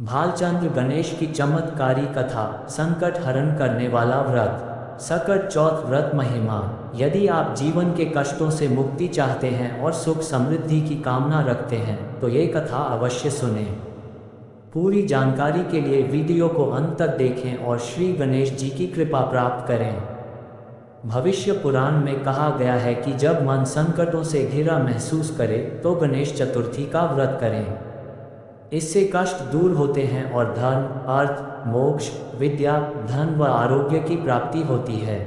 भालचंद्र गणेश की चमत्कारी कथा। संकट हरण करने वाला व्रत। सकट चौथ व्रत महिमा। यदि आप जीवन के कष्टों से मुक्ति चाहते हैं और सुख समृद्धि की कामना रखते हैं तो ये कथा अवश्य सुनें। पूरी जानकारी के लिए वीडियो को अंत तक देखें और श्री गणेश जी की कृपा प्राप्त करें। भविष्य पुराण में कहा गया है कि जब मन संकटों से घिरा महसूस करे तो गणेश चतुर्थी का व्रत करें। इससे कष्ट दूर होते हैं और धर्म, अर्थ, मोक्ष, विद्या, धन व आरोग्य की प्राप्ति होती है।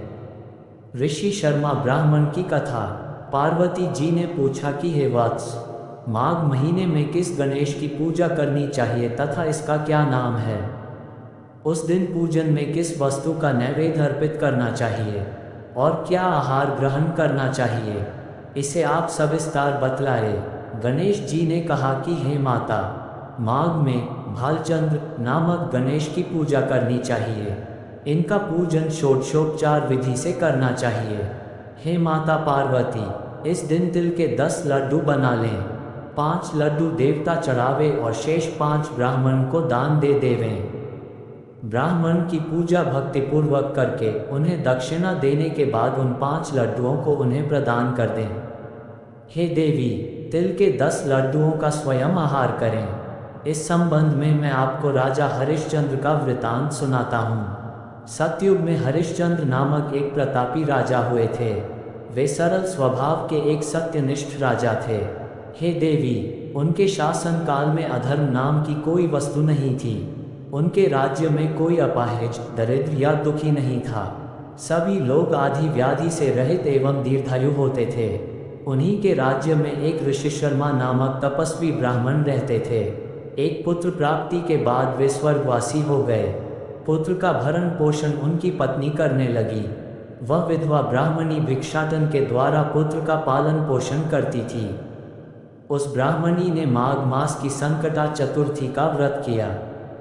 ऋषि शर्मा ब्राह्मण की कथा। पार्वती जी ने पूछा कि हे वत्स, माघ महीने में किस गणेश की पूजा करनी चाहिए तथा इसका क्या नाम है? उस दिन पूजन में किस वस्तु का नैवेद्य अर्पित करना चाहिए और क्या आहार ग्रहण करना चाहिए, इसे आप सविस्तार बतलाए। गणेश जी ने कहा कि हे माता, माघ में भालचंद्र नामक गणेश की पूजा करनी चाहिए। इनका पूजन षोडशोपचार विधि से करना चाहिए। हे माता पार्वती, इस दिन तिल के 10 लड्डू बना लें, 5 लड्डू देवता चढ़ावे और शेष 5 ब्राह्मण को दान दे देवें। ब्राह्मण की पूजा भक्तिपूर्वक करके उन्हें दक्षिणा देने के बाद उन 5 लड्डुओं को उन्हें प्रदान कर दें। हे देवी, तिल के 10 लड्डुओं का स्वयं आहार करें। इस संबंध में मैं आपको राजा हरिश्चंद्र का वृतांत सुनाता हूँ। सतयुग में हरिश्चंद्र नामक एक प्रतापी राजा हुए थे। वे सरल स्वभाव के एक सत्यनिष्ठ राजा थे। हे देवी, उनके शासन काल में अधर्म नाम की कोई वस्तु नहीं थी। उनके राज्य में कोई अपाहिज, दरिद्र या दुखी नहीं था। सभी लोग आदि व्याधि से रहित एवं दीर्घायु होते थे। उन्हीं के राज्य में एक ऋषि शर्मा नामक तपस्वी ब्राह्मण रहते थे। एक पुत्र प्राप्ति के बाद वे स्वर्गवासी हो गए। पुत्र का भरण पोषण उनकी पत्नी करने लगी। वह विधवा ब्राह्मणी भिक्षाटन के द्वारा पुत्र का पालन पोषण करती थी। उस ब्राह्मणी ने माघ मास की संकटा चतुर्थी का व्रत किया।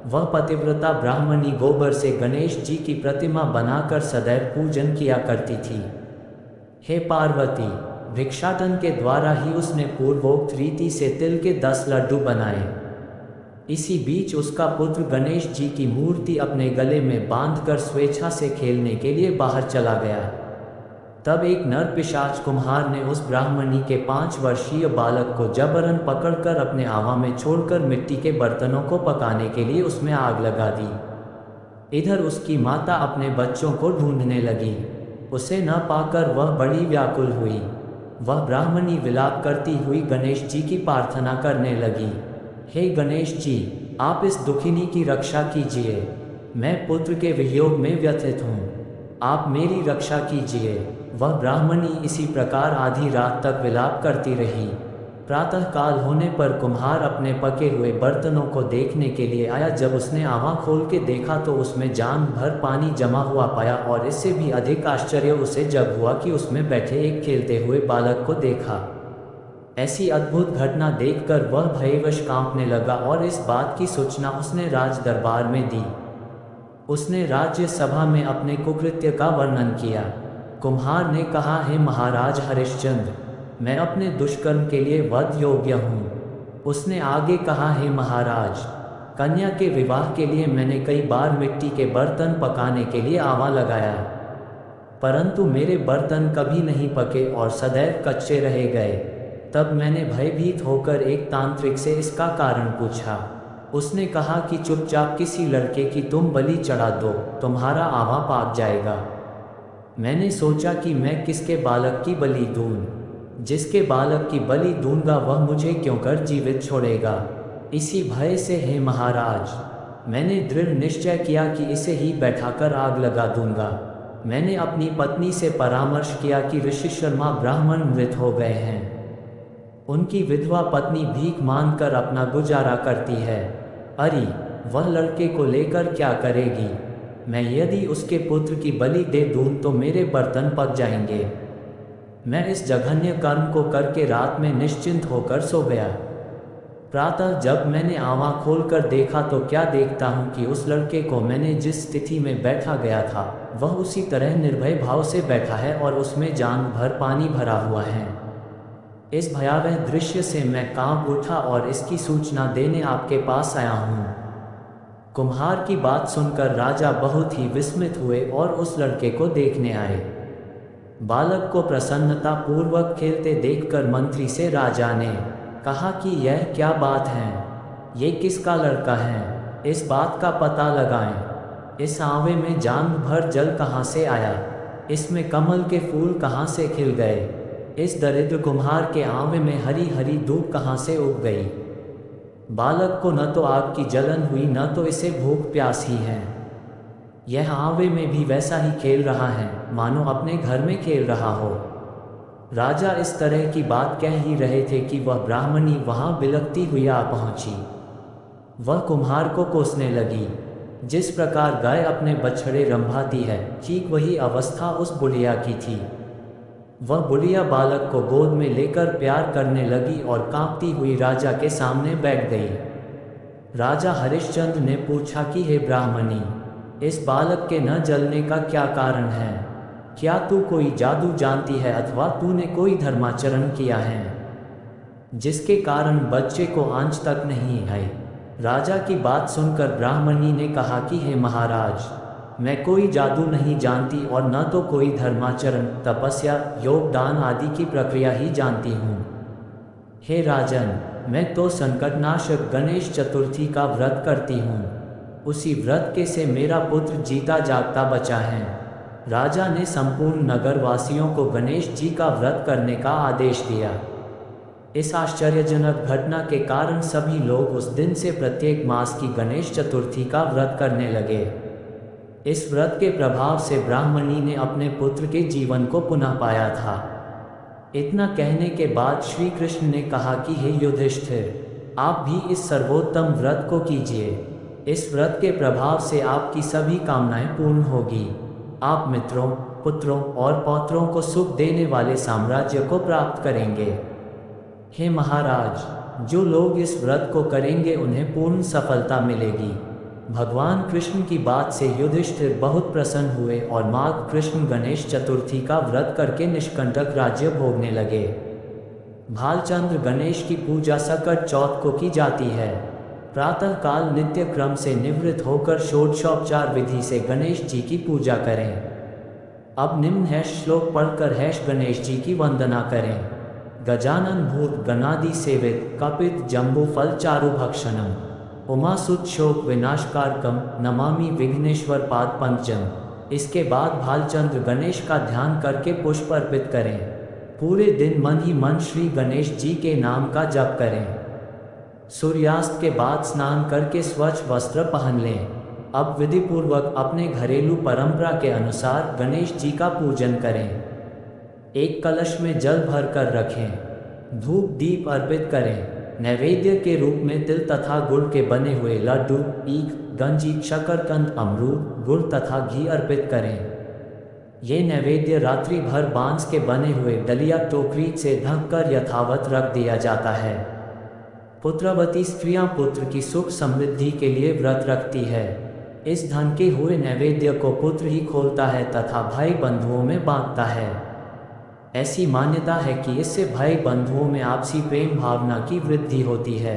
वह पतिव्रता ब्राह्मणी गोबर से गणेश जी की प्रतिमा बनाकर सदैव पूजन किया करती थी। हे पार्वती, भिक्षाटन के द्वारा ही उसने पूर्वोक्त रीति से तिल के 10 लड्डू बनाए। इसी बीच उसका पुत्र गणेश जी की मूर्ति अपने गले में बांधकर स्वेच्छा से खेलने के लिए बाहर चला गया। तब एक नर पिशाच कुम्हार ने उस ब्राह्मणी के 5 वर्षीय बालक को जबरन पकड़कर अपने आवा में छोड़कर मिट्टी के बर्तनों को पकाने के लिए उसमें आग लगा दी। इधर उसकी माता अपने बच्चों को ढूंढने लगी। उसे न पाकर वह बड़ी व्याकुल हुई। वह ब्राह्मणी विलाप करती हुई गणेश जी की प्रार्थना करने लगी। हे गणेश जी, आप इस दुखिनी की रक्षा कीजिए। मैं पुत्र के वियोग में व्यथित हूँ, आप मेरी रक्षा कीजिए। वह ब्राह्मणी इसी प्रकार आधी रात तक विलाप करती रही। प्रातःकाल होने पर कुम्हार अपने पके हुए बर्तनों को देखने के लिए आया। जब उसने आँख खोल के देखा तो उसमें जान भर पानी जमा हुआ पाया और इससे भी अधिक आश्चर्य उसे जब हुआ कि उसमें बैठे एक खेलते हुए बालक को देखा। ऐसी अद्भुत घटना देखकर वह भयवश कांपने लगा और इस बात की सूचना उसने राज दरबार में दी। उसने राज्य सभा में अपने कुकृत्य का वर्णन किया। कुम्हार ने कहा, हे महाराज हरिश्चंद्र, मैं अपने दुष्कर्म के लिए वध योग्य हूँ। उसने आगे कहा, हे महाराज, कन्या के विवाह के लिए मैंने कई बार मिट्टी के बर्तन पकाने के लिए आवा लगाया, परंतु मेरे बर्तन कभी नहीं पके और सदैव कच्चे रह गए। तब मैंने भयभीत होकर एक तांत्रिक से इसका कारण पूछा। उसने कहा कि चुपचाप किसी लड़के की तुम बलि चढ़ा दो, तुम्हारा आवा पाक जाएगा। मैंने सोचा कि मैं किसके बालक की बलि दूं? जिसके बालक की बलि दूंगा वह मुझे क्यों कर जीवित छोड़ेगा। इसी भय से, हे महाराज, मैंने दृढ़ निश्चय किया कि इसे ही बैठाकर आग लगा दूंगा। मैंने अपनी पत्नी से परामर्श किया कि ऋषि शर्मा ब्राह्मण मृत हो गए हैं। उनकी विधवा पत्नी भीख मांगकर अपना गुजारा करती है। अरे, वह लड़के को लेकर क्या करेगी? मैं यदि उसके पुत्र की बलि दे दूं तो मेरे बर्तन पक जाएंगे। मैं इस जघन्य कर्म को करके रात में निश्चिंत होकर सो गया। प्रातः जब मैंने आँख खोलकर देखा तो क्या देखता हूँ कि उस लड़के को मैंने जिस स्थिति में बैठा गया था वह उसी तरह निर्भय भाव से बैठा है और उसमें जान भर पानी भरा हुआ है। इस भयावह दृश्य से मैं कांप उठा और इसकी सूचना देने आपके पास आया हूँ। कुम्हार की बात सुनकर राजा बहुत ही विस्मित हुए और उस लड़के को देखने आए। बालक को प्रसन्नता पूर्वक खेलते देखकर मंत्री से राजा ने कहा कि यह क्या बात है, ये किसका लड़का है, इस बात का पता लगाएं। इस आंवे में जान भर जल कहाँ से आया, इसमें कमल के फूल कहाँ से खिल गए, इस दरिद्र कुम्हार के आंवे में हरी हरी धूप कहाँ से उग गई। बालक को न तो आग की जलन हुई न तो इसे भूख प्यास ही है। यह आंवे में भी वैसा ही खेल रहा है मानो अपने घर में खेल रहा हो। राजा इस तरह की बात कह ही रहे थे कि वह ब्राह्मणी वहाँ बिलखती हुई आ पहुँची। वह कुम्हार को कोसने लगी। जिस प्रकार गाय अपने बछड़े रंभाती है, ठीक वही अवस्था उस बुढ़िया की थी। वह बुढ़िया बालक को गोद में लेकर प्यार करने लगी और कांपती हुई राजा के सामने बैठ गई। राजा हरिश्चंद्र ने पूछा कि हे ब्राह्मणी, इस बालक के न जलने का क्या कारण है? क्या तू कोई जादू जानती है अथवा तूने कोई धर्माचरण किया है जिसके कारण बच्चे को आंच तक नहीं आई? राजा की बात सुनकर ब्राह्मणी ने कहा कि हे महाराज, मैं कोई जादू नहीं जानती और न तो कोई धर्माचरण, तपस्या, योगदान आदि की प्रक्रिया ही जानती हूँ। हे राजन, मैं तो संकटनाशक गणेश चतुर्थी का व्रत करती हूँ। उसी व्रत के से मेरा पुत्र जीता जागता बचा है। राजा ने संपूर्ण नगरवासियों को गणेश जी का व्रत करने का आदेश दिया। इस आश्चर्यजनक घटना के कारण सभी लोग उस दिन से प्रत्येक मास की गणेश चतुर्थी का व्रत करने लगे। इस व्रत के प्रभाव से ब्राह्मणी ने अपने पुत्र के जीवन को पुनः पाया था। इतना कहने के बाद श्री कृष्ण ने कहा कि हे युधिष्ठिर, आप भी इस सर्वोत्तम व्रत को कीजिए। इस व्रत के प्रभाव से आपकी सभी कामनाएं पूर्ण होगी। आप मित्रों, पुत्रों और पौत्रों को सुख देने वाले साम्राज्य को प्राप्त करेंगे। हे महाराज, जो लोग इस व्रत को करेंगे उन्हें पूर्ण सफलता मिलेगी। भगवान कृष्ण की बात से युधिष्ठिर बहुत प्रसन्न हुए और माघ कृष्ण गणेश चतुर्थी का व्रत करके निष्कंटक राज्य भोगने लगे। भालचंद्र गणेश की पूजा सकट चौथ को की जाती है। प्रातः काल नित्य क्रम से निवृत्त होकर षोडशोपचार विधि से गणेश जी की पूजा करें। अब निम्न हैश श्लोक पढ़कर हैश गणेश जी की वंदना करें। गजानन भूत गणादि सेवित कपित जम्बू फल चारु भक्षणम उमासुत शोक विनाशकारकम नमामि विघ्नेश्वर पाद पंचम। इसके बाद भालचंद्र गणेश का ध्यान करके पुष्प अर्पित करें। पूरे दिन मन ही मन श्री गणेश जी के नाम का जप करें। सूर्यास्त के बाद स्नान करके स्वच्छ वस्त्र पहन लें। अब विधिपूर्वक अपने घरेलू परंपरा के अनुसार गणेश जी का पूजन करें। एक कलश में जल भर कर रखें। धूप दीप अर्पित करें। नैवेद्य के रूप में तिल तथा गुड़ के बने हुए लड्डू, ईख, गंजी, शकरकंद, अमरूद, गुड़ तथा घी अर्पित करें। ये नैवेद्य रात्रि भर बांस के बने हुए दलिया टोकरी से ढककर यथावत रख दिया जाता है। पुत्रवती स्त्रियां पुत्र की सुख समृद्धि के लिए व्रत रखती है। इस धन के हुए नैवेद्य को पुत्र ही खोलता है तथा भाई बंधुओं में बांटता है। ऐसी मान्यता है कि इससे भाई बंधुओं में आपसी प्रेम भावना की वृद्धि होती है।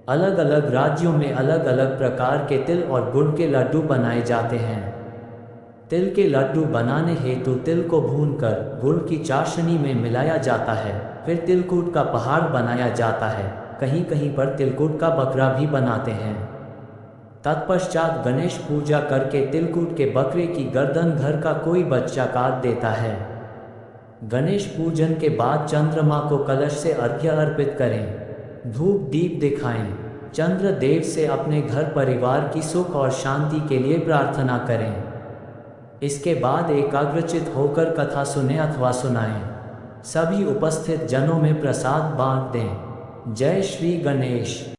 अलग अलग राज्यों में अलग अलग प्रकार के तिल और गुड़ के लड्डू बनाए जाते हैं। तिल के लड्डू बनाने हेतु तिल को भूनकर गुड़ की चाशनी में मिलाया जाता है। फिर तिलकूट का पहाड़ बनाया जाता है। कहीं कहीं पर तिलकूट का बकरा भी बनाते हैं। तत्पश्चात गणेश पूजा करके तिलकूट के बकरे की गर्दन घर का कोई बच्चा काट देता है। गणेश पूजन के बाद चंद्रमा को कलश से अर्घ्य अर्पित करें। धूप दीप दिखाएं। चंद्र देव से अपने घर परिवार की सुख और शांति के लिए प्रार्थना करें। इसके बाद एकाग्रचित होकर कथा सुने अथवा सुनाएं। सभी उपस्थित जनों में प्रसाद बांट दें। जय श्री गणेश।